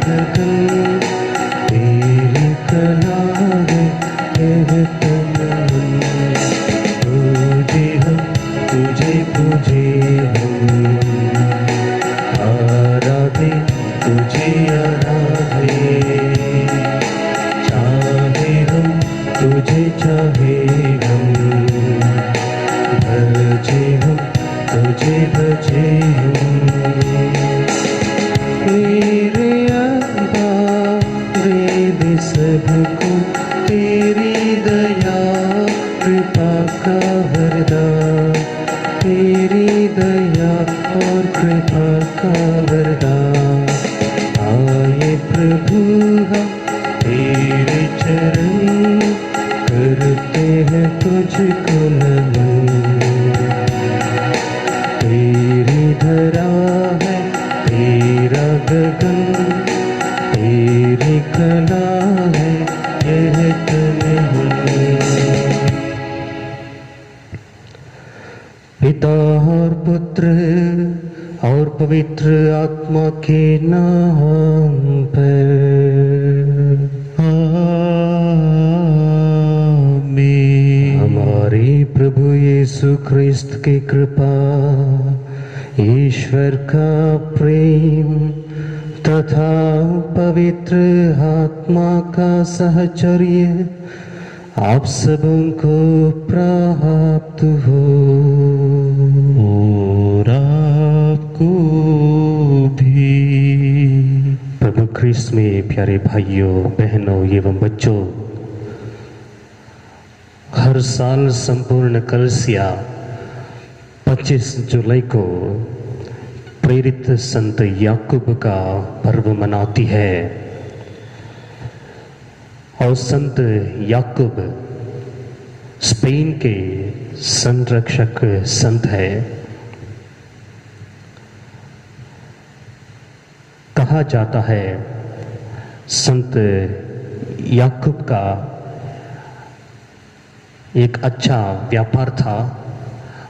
गगन तेरी कला है कहता मन। तुझे हम तुझे पूजे हम आराधे तुझे आराधे। चाहे हम तुझे चाहे हम भजे हम तुझे भजे हम। मेरे अब्बा वेद सबको तेरी दया कृपा का वरदान। तेरी दया और कृपा का वरदान। आए प्रभु हम तेरे चरण करते हैं तुझको नमन। तेरी धरा है तेरा गगन तेरी कला है यह तन। पिता और पुत्र और पवित्र आत्मा के नाम पर आमीन। हमारे प्रभु यीशु ख्रिस्त की कृपा, ईश्वर का प्रेम तथा पवित्र आत्मा का सहचर्य आप सबों को प्राप्त हो और आपको भी। प्रभु ख्रिस्त में प्यारे भाइयों बहनों एवं बच्चों, हर साल संपूर्ण कलीसिया 25 जुलाई को प्रेरित संत याकूब का पर्व मनाती है। और संत याकूब स्पेन के संरक्षक संत है। कहा जाता है संत याकूब का एक अच्छा व्यापार था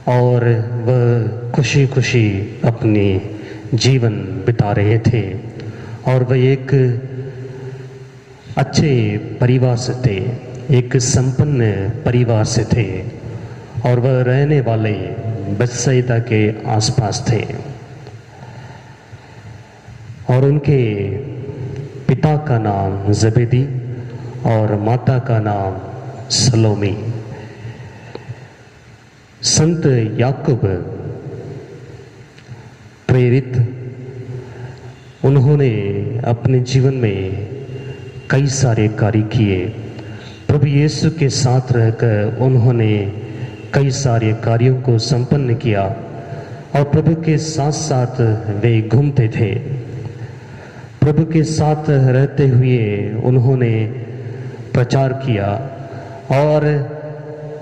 और वह खुशी खुशी अपने जीवन बिता रहे थे। और वह एक अच्छे परिवार से थे, एक संपन्न परिवार से थे और वह रहने वाले बेथसाइदा के आसपास थे। और उनके पिता का नाम जबेदी और माता का नाम सलोमी। संत याकूब प्रेरित, उन्होंने अपने जीवन में कई सारे कार्य किए। प्रभु यीशु के साथ रहकर उन्होंने कई सारे कार्यों को संपन्न किया और प्रभु के साथ साथ वे घूमते थे। प्रभु के साथ रहते हुए उन्होंने प्रचार किया और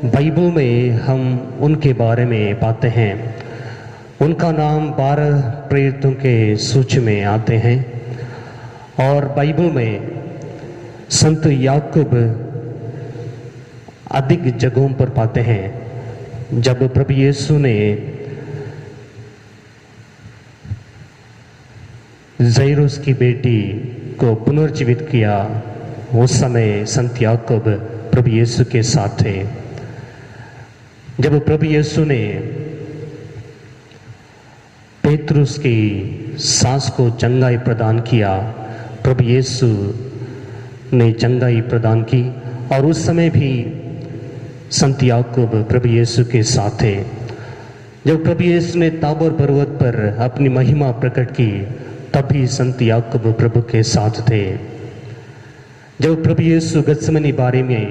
बाइबल में हम उनके बारे में पाते हैं। उनका नाम 12 प्रेरितों के सूची में आते हैं और बाइबल में संत याकूब अधिक जगहों पर पाते हैं। जब प्रभु यीशु ने जायरूस की बेटी को पुनर्जीवित किया, उस समय संत याकूब प्रभु यीशु के साथ थे। जब प्रभु यीशु ने पेतरुस की सास को चंगाई प्रदान किया, प्रभु यीशु ने चंगाई प्रदान की और उस समय भी संत याकूब प्रभु यीशु के साथ थे। जब प्रभु यीशु ने ताबोर पर्वत पर अपनी महिमा प्रकट की, तब भी संत याकूब प्रभु के साथ थे। जब प्रभु यीशु गत्समनी बारे में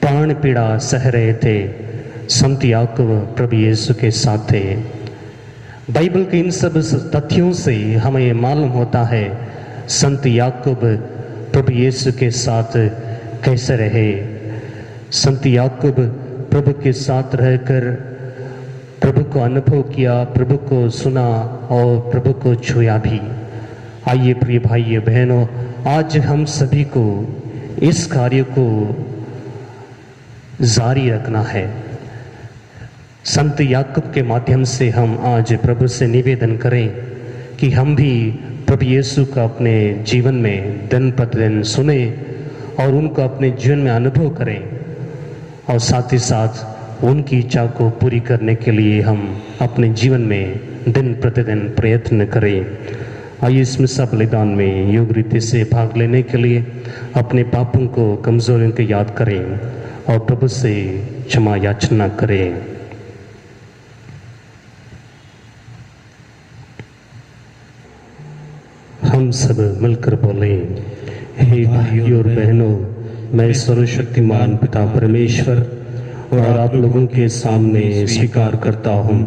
प्राण पीड़ा सह रहे थे, संत याकूब प्रभु यीशु के साथ थे। बाइबल के इन सब तथ्यों से हमें मालूम होता है संत याकूब प्रभु यीशु के साथ कैसे रहे। संत याकूब प्रभु के साथ रहकर प्रभु को अनुभव किया, प्रभु को सुना और प्रभु को छुआ भी। आइए प्रिय भाइयों बहनों, आज हम सभी को इस कार्य को जारी रखना है। संत याकूब के माध्यम से हम आज प्रभु से निवेदन करें कि हम भी प्रभु यीशु का अपने जीवन में दिन प्रतिदिन सुने और उनको अपने जीवन में अनुभव करें, और साथ ही साथ उनकी इच्छा को पूरी करने के लिए हम अपने जीवन में दिन प्रतिदिन प्रयत्न करें। आइए इस मिसा बलिदान में योग रीति से भाग लेने के लिए अपने पापों को, कमजोरियों को याद करें और प्रभु से क्षमा याचना करें। हम सब मिलकर बोले, हे भाइयों और बहनों, मैं सर्वशक्तिमान पिता परमेश्वर और आप लोगों के सामने स्वीकार करता हूँ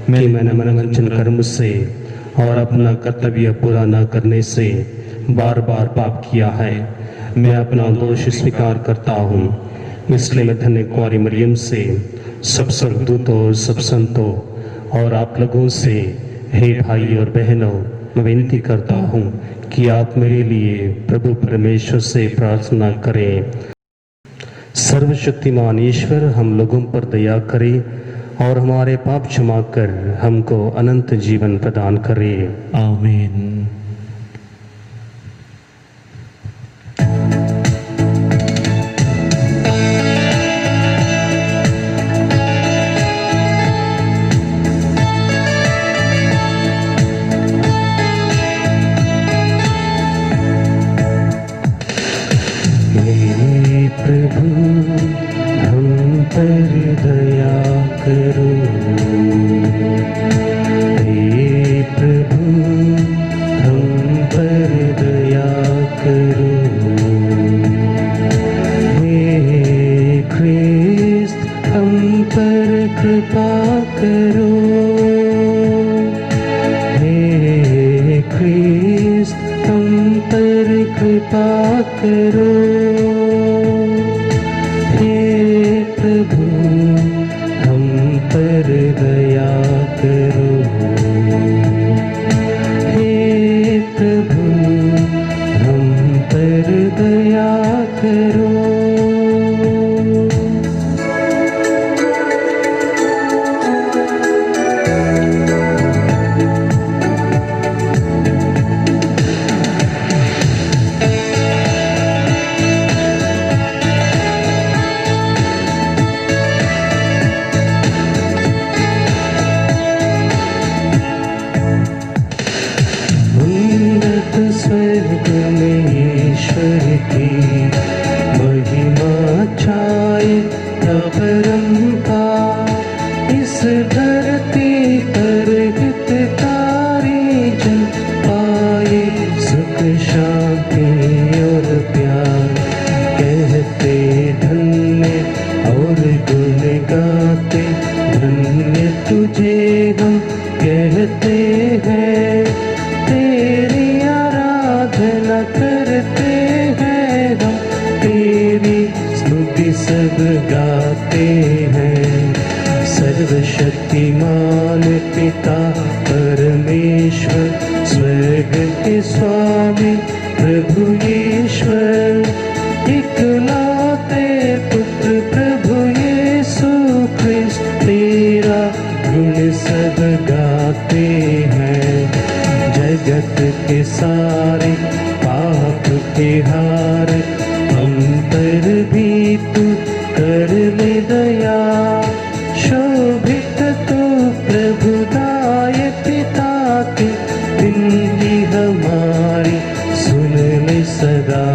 कि मैंने मनोवंचन कर्म से और अपना कर्तव्य पूरा न करने से बार बार पाप किया है। मैं अपना दोष स्वीकार करता हूँ, इसलिए मैं धन्य कुंवारी मरियम से, सब स्वर्गदूतों और सब संतों और आप लोगों से, हे भाई और बहनों, मैं विनती करता हूँ कि आप मेरे लिए प्रभु परमेश्वर से प्रार्थना करें। सर्वशक्तिमान ईश्वर हम लोगों पर दया करे और हमारे पाप क्षमा कर हमको अनंत जीवन प्रदान करे। आमीन। प्रभु हम पर दया करो, हे प्रभु हम पर दया करो, हे ख्रिस्त हम पर कृपा करो, हे ख्रिस्त हम पर कृपा करो, दया करो, हे प्रभु हम पर दया करो। स्वर्ग में ईश्वर की महिमा छाए अपरंपार, इस धरती पर हितकारी जन पाए सुख शांति और प्यार। कहते धन्य और गुण गाते, धन्य तुझे हम कहते हैं, तेरी आराधना करते हैं हम, तेरी स्तुति सब गाते हैं। सर्वशक्तिमान पिता परमेश्वर, स्वर्ग के स्वामी प्रभु ईश्वर, इकलौते पुत्र प्रभु यीशु ख्रिस्त, तेरा गुण सब गाते हैं। जगत के सारे पाप के हार, हम पर भी तू कर ले दया। शोभित तू प्रभु दाय पिता की, विनती हमारी सुन ले सदा।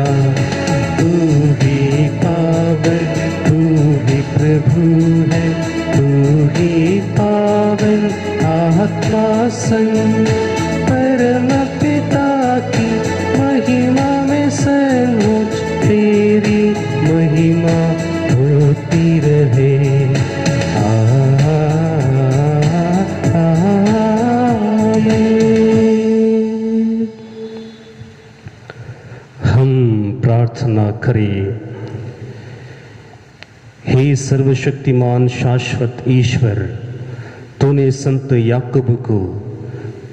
तू ही पावन, तू ही प्रभु है, तू ही पावन आत्मा संग, परम पिता की महिमा में सर्वोच्च तेरी महिमा होती रहे। हम प्रार्थना करें। हे सर्वशक्तिमान शाश्वत ईश्वर, तूने संत याकूब को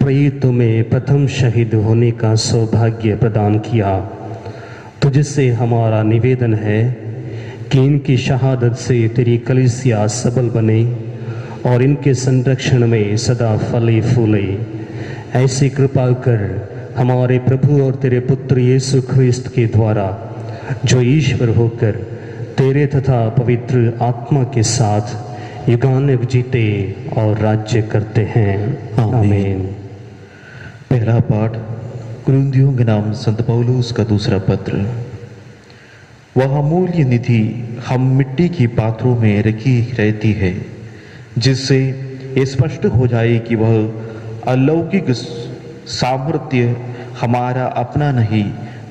प्रेरितों में प्रथम शहीद होने का सौभाग्य प्रदान किया। तुझसे हमारा निवेदन है कि इनकी शहादत से तेरी कलीसिया सबल बने और इनके संरक्षण में सदा फले फूले। ऐसी कृपा कर हमारे प्रभु और तेरे पुत्र यीशु ख्रिस्त के द्वारा, जो ईश्वर होकर तेरे तथा पवित्र आत्मा के साथ युगानुयुग जीते और राज्य करते हैं। आमीन। पहला पाठ कुरिन्थियों के नाम संत पौलुस का दूसरा पत्र। वह अमूल्य निधि हम मिट्टी की पात्रों में रखी रहती है, जिससे ये स्पष्ट हो जाए कि वह अलौकिक सामर्थ्य हमारा अपना नहीं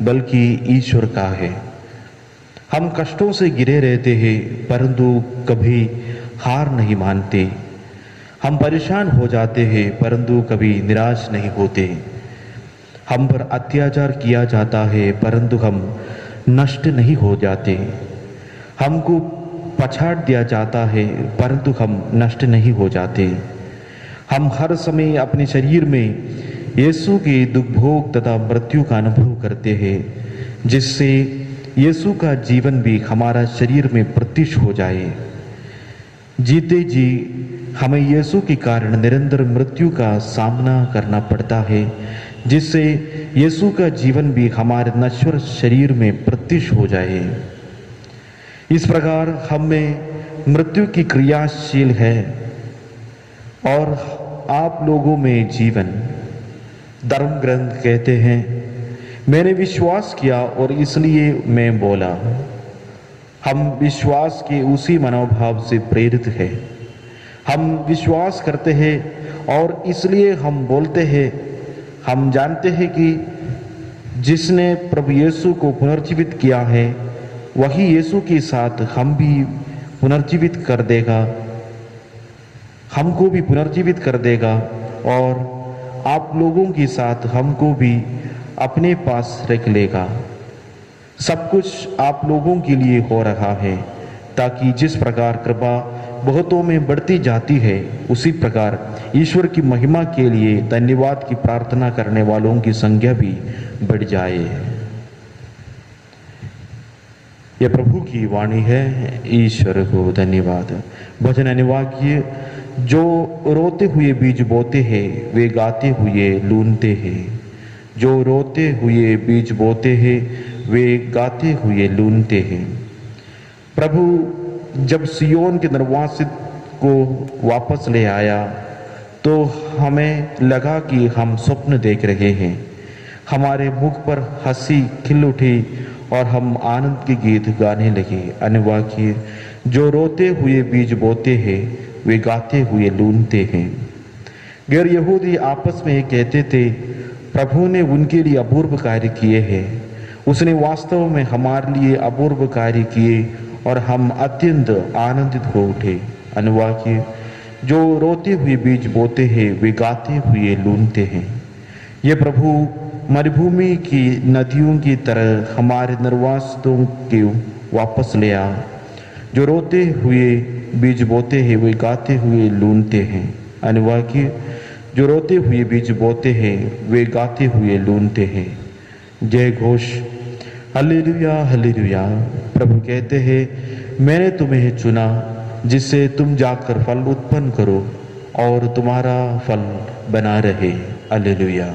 बल्कि ईश्वर का है। हम कष्टों से घिरे रहते हैं परंतु कभी हार नहीं मानते। हम परेशान हो जाते हैं परंतु कभी निराश नहीं होते। हम पर अत्याचार किया जाता है परंतु हम नष्ट नहीं हो जाते। हमको पछाड़ दिया जाता है परंतु हम नष्ट नहीं हो जाते। हम हर समय अपने शरीर में यीशु के दुख भोग तथा मृत्यु का अनुभव करते हैं, जिससे यीशु का जीवन भी हमारा शरीर में प्रत्यक्ष हो जाए। जीते जी हमें यीशु के कारण निरंतर मृत्यु का सामना करना पड़ता है, जिससे यीशु का जीवन भी हमारे नश्वर शरीर में प्रत्यक्ष हो जाए। इस प्रकार हम में मृत्यु की क्रियाशील है और आप लोगों में जीवन। धर्म ग्रंथ कहते हैं, मैंने विश्वास किया और इसलिए मैं बोला। हम विश्वास के उसी मनोभाव से प्रेरित हैं। हम विश्वास करते हैं और इसलिए हम बोलते हैं। हम जानते हैं कि जिसने प्रभु यीशु को पुनर्जीवित किया है, वही यीशु के साथ हम भी पुनर्जीवित कर देगा, हमको भी पुनर्जीवित कर देगा और आप लोगों के साथ हमको भी अपने पास रख लेगा। सब कुछ आप लोगों के लिए हो रहा है, ताकि जिस प्रकार कृपा बहुतों में बढ़ती जाती है, उसी प्रकार ईश्वर की महिमा के लिए धन्यवाद की प्रार्थना करने वालों की संख्या भी बढ़ जाए। यह प्रभु की वाणी है। ईश्वर को धन्यवाद। भजन अनुवाक्य, जो रोते हुए बीज बोते हैं वे गाते हुए लूनते हैं। जो रोते हुए बीज बोते हैं वे गाते हुए लूनते हैं। प्रभु जब सियोन के निर्वासित को वापस ले आया तो हमें लगा कि हम स्वप्न देख रहे हैं। हमारे मुख पर हंसी खिल उठी और हम आनंद के गीत गाने लगे। अनुवाक्य, जो रोते हुए बीज बोते हैं वे गाते हुए लूनते हैं। गैर यहूदी आपस में कहते थे, प्रभु ने उनके लिए अपूर्व कार्य किए हैं। उसने वास्तव में हमारे लिए अपूर्व कार्य किए और हम अत्यंत आनंदित हो उठे। अनुवाक्य, जो रोते हुए बीज बोते हैं वे गाते हुए लूनते हैं। ये प्रभु मरुभूमि की नदियों की तरह हमारे निर्वासितों को वापस ले आ। जो रोते हुए बीज बोते हैं वे गाते हुए लूनते हैं। अनुवाक्य, जो रोते हुए बीज बोते हैं वे गाते हुए लूनते हैं। जय घोष। Hallelujah hallelujah. प्रभु कहते हैं, मैंने तुम्हें चुना जिससे तुम जाकर फल उत्पन्न करो और तुम्हारा फल बना रहे। हालेलुया।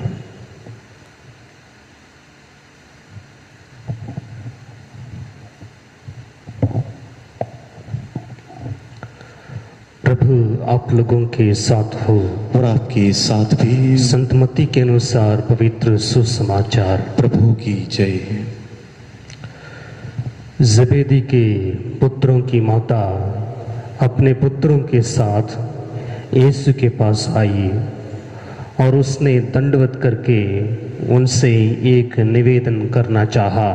प्रभु आप लोगों के साथ हो और आपके साथ भी। संत मत्ती के अनुसार पवित्र सुसमाचार। प्रभु की जय। ज़बेदी के पुत्रों की माता अपने पुत्रों के साथ यीशु के पास आई और उसने दंडवत करके उनसे एक निवेदन करना चाहा।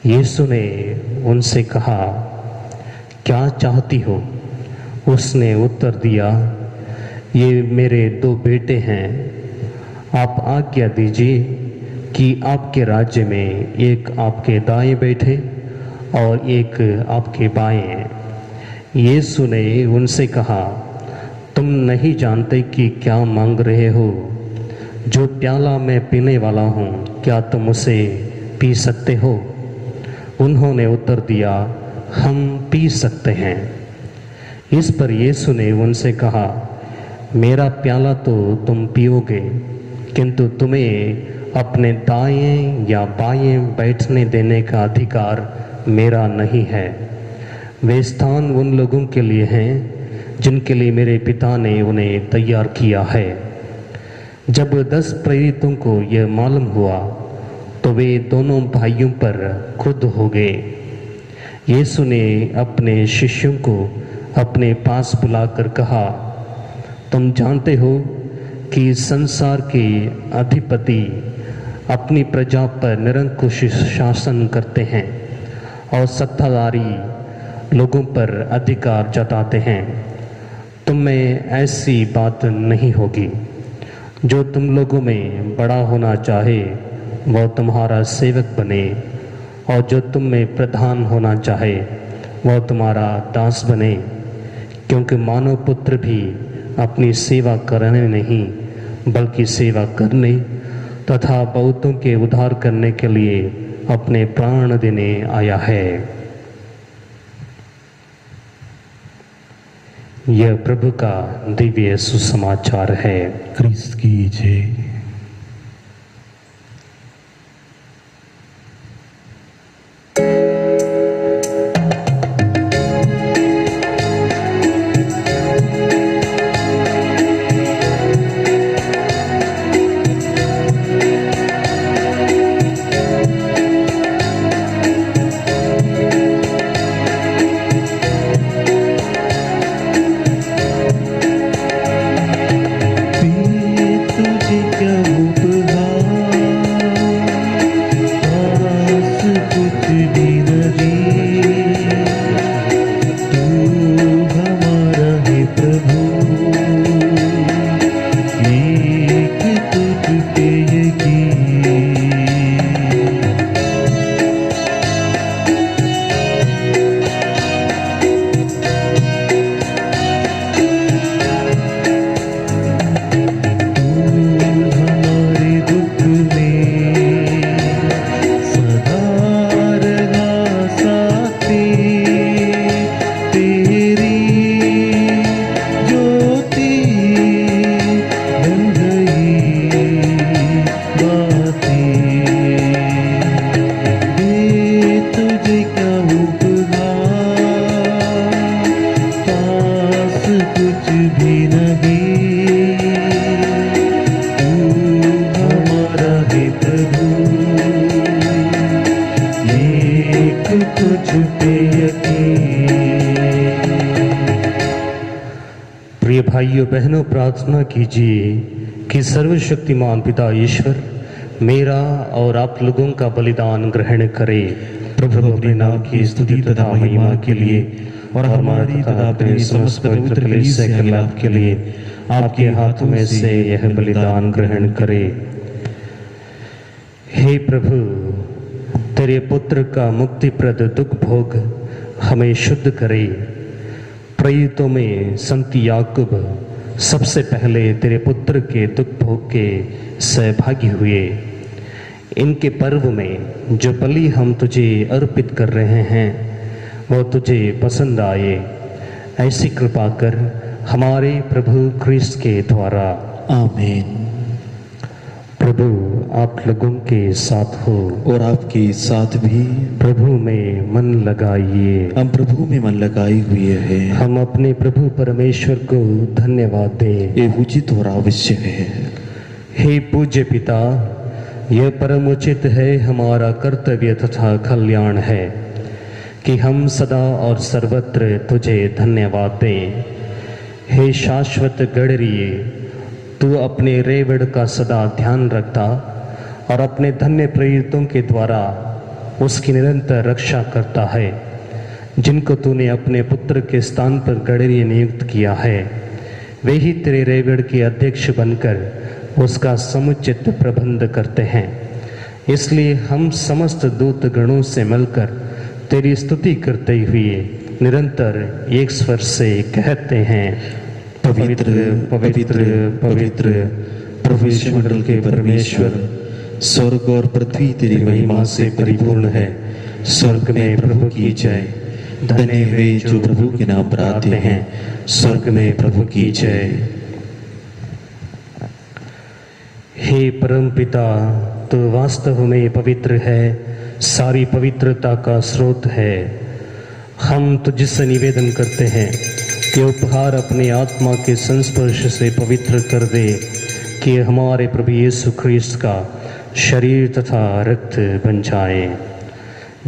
यीशु ने उनसे कहा, क्या चाहती हो? उसने उत्तर दिया, ये मेरे 2 बेटे हैं। आप आज्ञा दीजिए कि आपके राज्य में एक आपके दाएं बैठे और एक आपके बाएं। यीशु ने उनसे कहा, तुम नहीं जानते कि क्या मांग रहे हो। जो प्याला मैं पीने वाला हूँ, क्या तुम उसे पी सकते हो? उन्होंने उत्तर दिया, हम पी सकते हैं। इस पर यीशु ने उनसे कहा, मेरा प्याला तो तुम पियोगे, किंतु तुम्हें अपने दाएं या बाएं बैठने देने का अधिकार मेरा नहीं है। वे स्थान उन लोगों के लिए हैं जिनके लिए मेरे पिता ने उन्हें तैयार किया है। जब 10 प्रेरितों को यह मालूम हुआ तो वे दोनों भाइयों पर क्रुद्ध हो गए। यीशु ने अपने शिष्यों को अपने पास बुलाकर कहा, तुम जानते हो कि संसार के अधिपति अपनी प्रजा पर निरंकुश शासन करते हैं और सत्ताधारी लोगों पर अधिकार जताते हैं। तुम में ऐसी बात नहीं होगी। जो तुम लोगों में बड़ा होना चाहे वह तुम्हारा सेवक बने, और जो तुम में प्रधान होना चाहे वह तुम्हारा दास बने। क्योंकि मानव पुत्र भी अपनी सेवा करने नहीं बल्कि सेवा करने तथा बहुतों के उद्धार करने के लिए अपने प्राण देने आया है। यह प्रभु का दिव्य सुसमाचार है। क्रिस्त की जय। प्रिय भाइयों बहनों, प्रार्थना कीजिए कि सर्वशक्तिमान पिता ईश्वर मेरा और आप लोगों का बलिदान ग्रहण करे। प्रभु अपने नाम की स्तुति तथा महिमा के लिए और हमारी तथा अपने समस्त पवित्र कलीसिया के लाभ के लिए आपके हाथों में से यह बलिदान ग्रहण करे। हे प्रभु, तेरे पुत्र का मुक्तिप्रद दुख भोग हमें शुद्ध करे। प्रेरितों में संत याकूब सबसे पहले तेरे पुत्र के दुख भोग के सहभागी हुए। इनके पर्व में जो बलि हम तुझे अर्पित कर रहे हैं वो तुझे पसंद आए। ऐसी कृपा कर हमारे प्रभु क्रिस्त के द्वारा। आमीन। प्रभु आप लोगों के साथ हो और आपके साथ भी। प्रभु में मन लगाइए। हम प्रभु में मन लगाए हुए हैं। हम अपने प्रभु परमेश्वर को धन्यवाद दें। ये उचित और आवश्यक है। हे पूज्य पिता, यह परम उचित है, हमारा कर्तव्य तथा कल्याण है कि हम सदा और सर्वत्र तुझे धन्यवाद दें। हे शाश्वत गणरीय, तू अपने रेवड़ का सदा ध्यान रखता और अपने धन्य प्रेरितों के द्वारा उसकी निरंतर रक्षा करता है, जिनको तूने अपने पुत्र के स्थान पर गणरीय नियुक्त किया है। वे ही तेरे रेवड़ के अध्यक्ष बनकर उसका समुचित प्रबंध करते हैं। इसलिए हम समस्त दूत गणों से मिलकर तेरी स्तुति करते हुए निरंतर एक स्वर से कहते हैं, पवित्र पवित्र पवित्र प्रभु मंडल के परमेश्वर, स्वर्ग और पृथ्वी तेरी महिमा से परिपूर्ण है। स्वर्ग में प्रभु की जय। धन्य वे जो प्रभु के नाम पर आते हैं। स्वर्ग में प्रभु की जय। हे परम पिता, तो वास्तव में पवित्र है, सारी पवित्रता का स्रोत है। हम तुझसे निवेदन करते हैं कि उपहार अपने आत्मा के संस्पर्श से पवित्र कर दे, कि हमारे प्रभु यीशु ख्रीस्त का शरीर तथा रक्त बन जाए।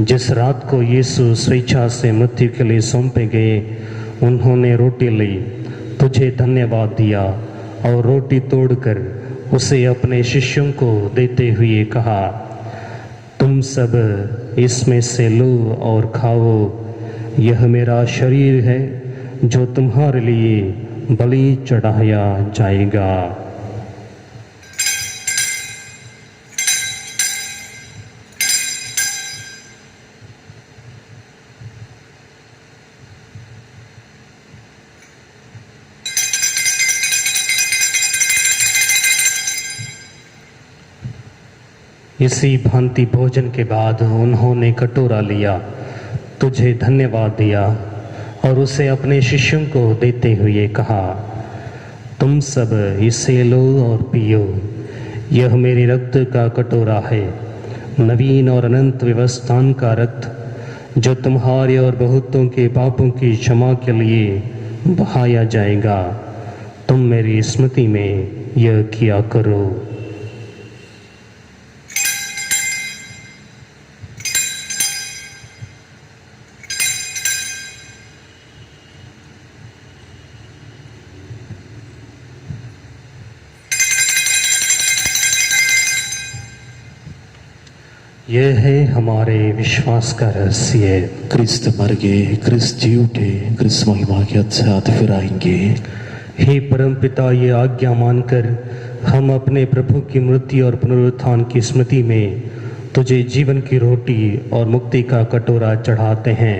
जिस रात को यीशु स्वेच्छा से मृत्यु के लिए सौंपे गए, उन्होंने रोटी ली, तुझे धन्यवाद दिया और रोटी तोड़कर उसे अपने शिष्यों को देते हुए कहा, तुम सब इसमें से लो और खाओ, यह मेरा शरीर है जो तुम्हारे लिए बलि चढ़ाया जाएगा। इसी भांति भोजन के बाद उन्होंने कटोरा लिया, तुझे धन्यवाद दिया और उसे अपने शिष्यों को देते हुए कहा, तुम सब इसे लो और पियो, यह मेरे रक्त का कटोरा है, नवीन और अनंत व्यवस्थान का रक्त, जो तुम्हारे और बहुतों के पापों की क्षमा के लिए बहाया जाएगा। तुम मेरी स्मृति में यह किया करो। यह है हमारे विश्वास का रहस्य। क्रिस्त मर गए, क्रिस्त जी उठे, क्रिस्त महिमा के साथ फिर आएंगे। हे परम पिता, ये आज्ञा मानकर हम अपने प्रभु की मृत्यु और पुनरुत्थान की स्मृति में तुझे जीवन की रोटी और मुक्ति का कटोरा चढ़ाते हैं।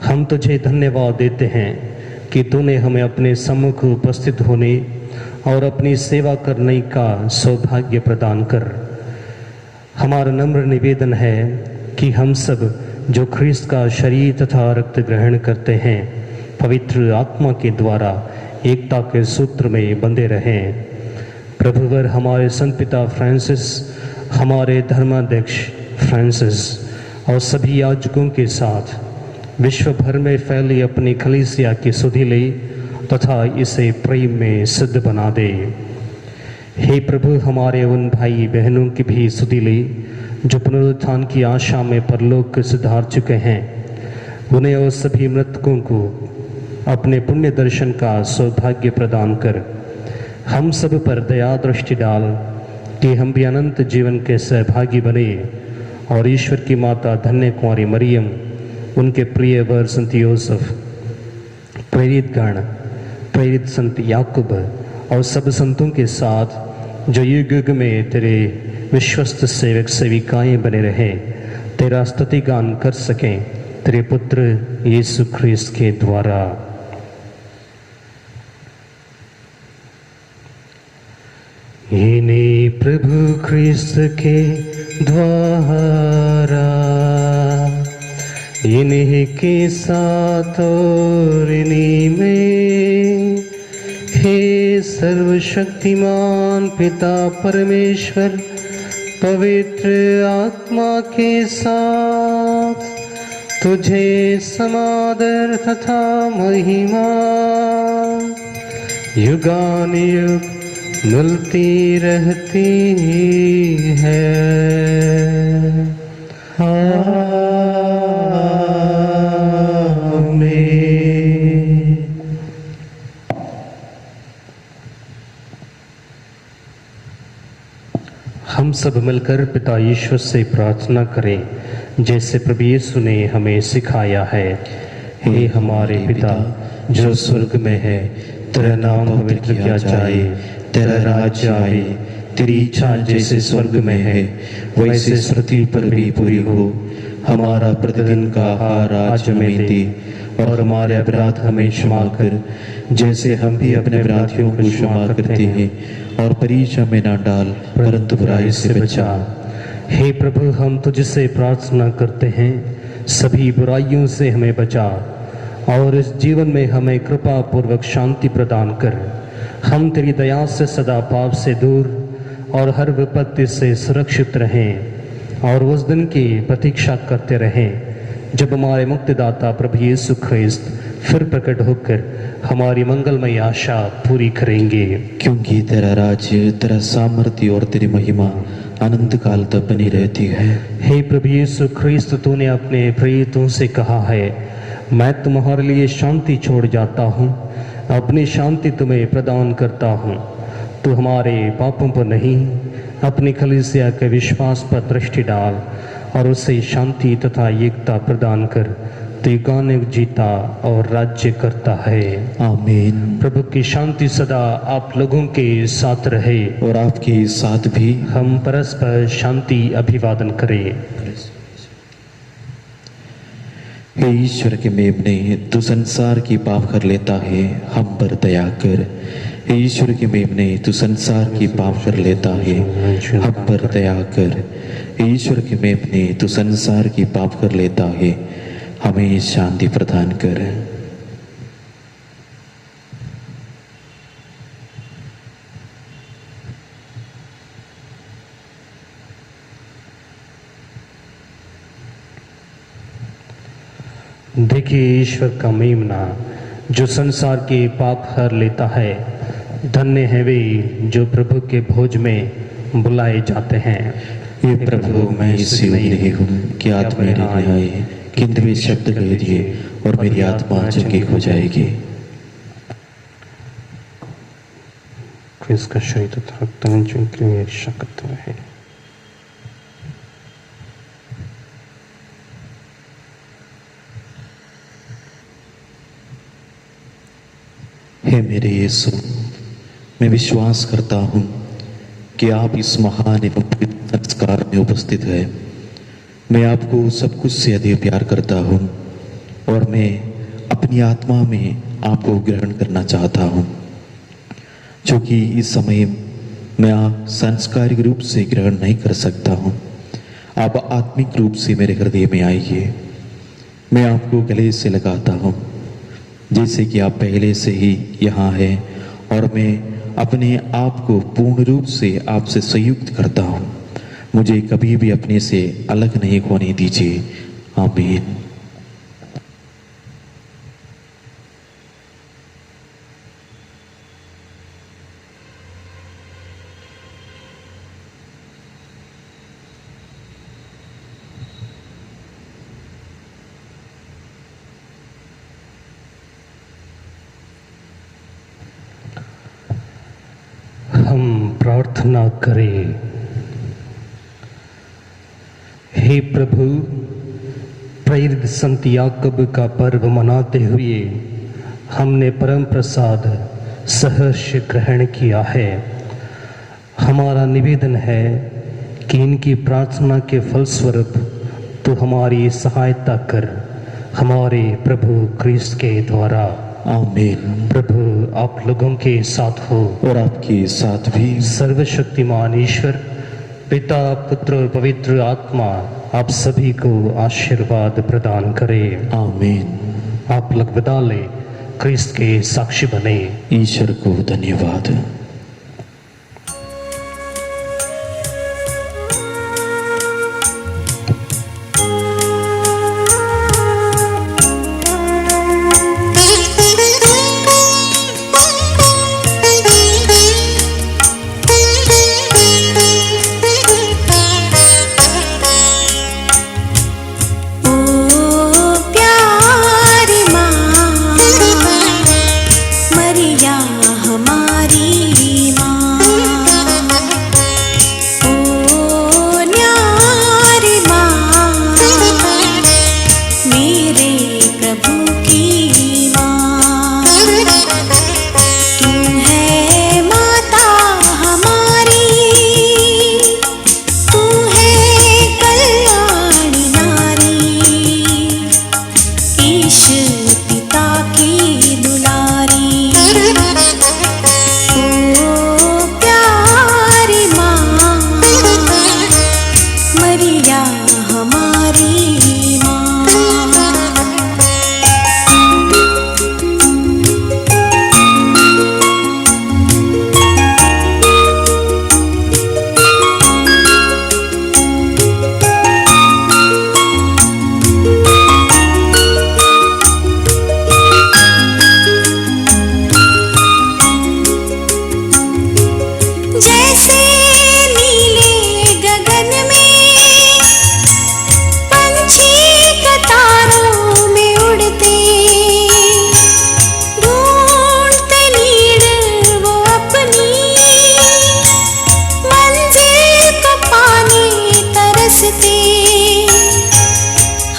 हम तुझे धन्यवाद देते हैं कि तूने हमें अपने सम्मुख उपस्थित होने और अपनी सेवा करने का सौभाग्य प्रदान कर। हमारा नम्र निवेदन है कि हम सब जो ख्रीस्त का शरीर तथा रक्त ग्रहण करते हैं, पवित्र आत्मा के द्वारा एकता के सूत्र में बंधे रहें। प्रभुवर हमारे संत पिता फ्रांसिस, हमारे धर्माध्यक्ष फ्रांसिस और सभी याजकों के साथ विश्व भर में फैली अपनी कलीसिया की सुधि ले तथा इसे प्रेम में सिद्ध बना दे। हे प्रभु, हमारे उन भाई बहनों की भी सुधि ले जो पुनरुत्थान की आशा में परलोक सिधार चुके हैं, उन्हें और सभी मृतकों को अपने पुण्य दर्शन का सौभाग्य प्रदान कर। हम सब पर दया दृष्टि डाल कि हम भी अनंत जीवन के सहभागी बने और ईश्वर की माता धन्य कुंवारी मरियम, उनके प्रिय वर संत यूसुफ, प्रेरित गण, प्रेरित संत याकूब और सब संतों के साथ जो युग युग में तेरे विश्वस्त सेवक सेविकाएं बने रहें, तेरा स्तुति गान कर सकें तेरे पुत्र यीशु ख्रीस्त के द्वारा। इन्हीं प्रभु ख्रीस्त के द्वारा, इन्हीं के साथ और इन्हीं में, हे सर्वशक्तिमान पिता परमेश्वर, पवित्र आत्मा के साथ तुझे समादर तथा महिमा युगानुयुग मिलती रहती है। हम सब मिलकर पिता ईश्वर से प्रार्थना करें जैसे प्रभु यीशु ने हमें सिखाया है। हे हमारे पिता जो स्वर्ग में है, तेरा नाम पवित्र किया जाए, तेरा राज्य आए, तेरी इच्छा जैसे स्वर्ग में है वैसे पृथ्वी पर भी पूरी हो। हमारा प्रतिदिन का आहार आज हमें दे और हमारे अपराध हमें क्षमा कर जैसे हम भी अपने अपराधियों को क्षमा करते हैं, और परीक्षा में ना डाल परंतु बुराई से बचा। हे प्रभु, हम तुझसे प्रार्थना करते हैं, सभी बुराइयों से हमें बचा और इस जीवन में हमें कृपा पूर्वक शांति प्रदान कर। हम तेरी दया से सदा पाप से दूर और हर विपत्ति से सुरक्षित रहें और उस दिन की प्रतीक्षा करते रहें जब हमारे मुक्तिदाता प्रभु यीशु ख्रिस्त फिर प्रकट होकर हमारी मंगलमयी आशा पूरी करेंगे। क्योंकि तेरा राज्य, तेरा सामर्थ्य और तेरी महिमा अनंत काल तक बनी रहती है। हे प्रभु यीशु ख्रिस्त, तूने अपने प्रेरितों से कहा है, मैं तुम्हारे लिए शांति छोड़ जाता हूँ, अपनी शांति तुम्हें प्रदान करता हूँ। तू हमारे पापों पर नहीं, अपनी कलीसिया के विश्वास पर दृष्टि डाल और उसे शांति तथा एकता प्रदान कर। तू युगानुयुग जीता और राज्य करता है। आमीन। प्रभु की शांति सदा आप लोगों के साथ रहे और आपके साथ भी। हम परस्पर शांति अभिवादन करें। हे ईश्वर के मेमने, तू संसार की पाप कर लेता है, हम पर दया कर। हे ईश्वर के मेमने, तू संसार की पाप कर लेता है, हम पर दया कर। हे ईश्वर के मेमने, तू संसार की पाप कर लेता है, हमें शांति प्रदान कर। देखिए ईश्वर का मेमना जो संसार के पाप हर लेता है। धन्य है वे जो प्रभु के भोज में बुलाए जाते हैं। ये प्रभु, मैं इस योग्य नहीं हूँ कि आप मेरे लिए आए, किंतु वे शब्द कह दिए और मेरी आत्मा चंगी हो जाएगी। इसका शरीर तथा रक्त के लिए रक्षा करते रहे। हे मेरे यीशु, मैं विश्वास करता हूँ कि आप इस महान एवं पवित्र संस्कार में उपस्थित है। मैं आपको सब कुछ से अधिक प्यार करता हूँ और मैं अपनी आत्मा में आपको ग्रहण करना चाहता हूँ, जो कि इस समय मैं आप सांस्कारिक रूप से ग्रहण नहीं कर सकता हूँ। आप आत्मिक रूप से मेरे हृदय में आइए। मैं आपको गले से लगाता हूँ जैसे कि आप पहले से ही यहाँ हैं, और मैं अपने आप को पूर्ण रूप से आपसे संयुक्त करता हूँ। मुझे कभी भी अपने से अलग नहीं होने दीजिए। आमीन। हम प्रार्थना करें। हे प्रभु, प्रेरित संत याकूब का पर्व मनाते हुए हमने परम प्रसाद सहर्ष ग्रहण किया है। हमारा निवेदन है कि इनकी प्रार्थना के फलस्वरूप तो हमारी सहायता कर, हमारे प्रभु क्रिस्त के द्वारा। आमीन। प्रभु आप लोगों के साथ हो और आपके साथ भी। सर्वशक्तिमान ईश्वर पिता, पुत्र और पवित्र आत्मा आप सभी को आशीर्वाद प्रदान करे। आमीन। आप लोग विदा लें, क्रिस्त के साक्षी बने। ईश्वर को धन्यवाद। मरिया हमारी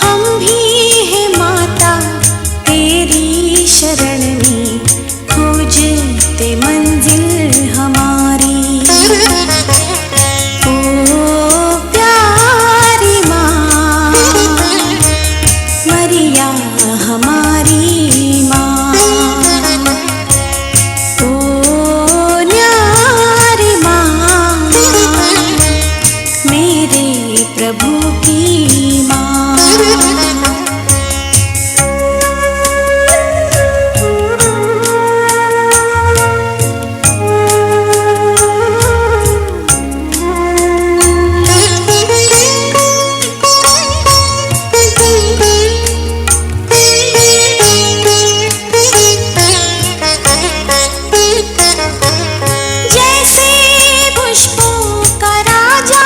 हम भी हैं माता तेरी शरण में, खोजते मंजिल हमारी। ओ प्यारी माँ, मरिया हमारी माँ। ओ न्यारी माँ, मेरे प्रभु की माँ। जैसे पुष्पों का राजा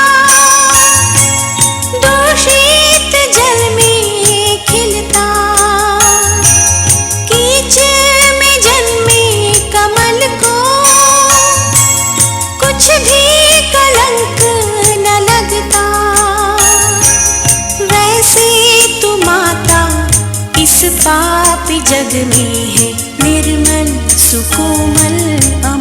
दूषित जल में खिलता, कीचड़ में जन्मे कमल को कुछ भी कलंक न लगता, वैसे तू माता इस पापी जग में है निर्मल सुकोमल अमर।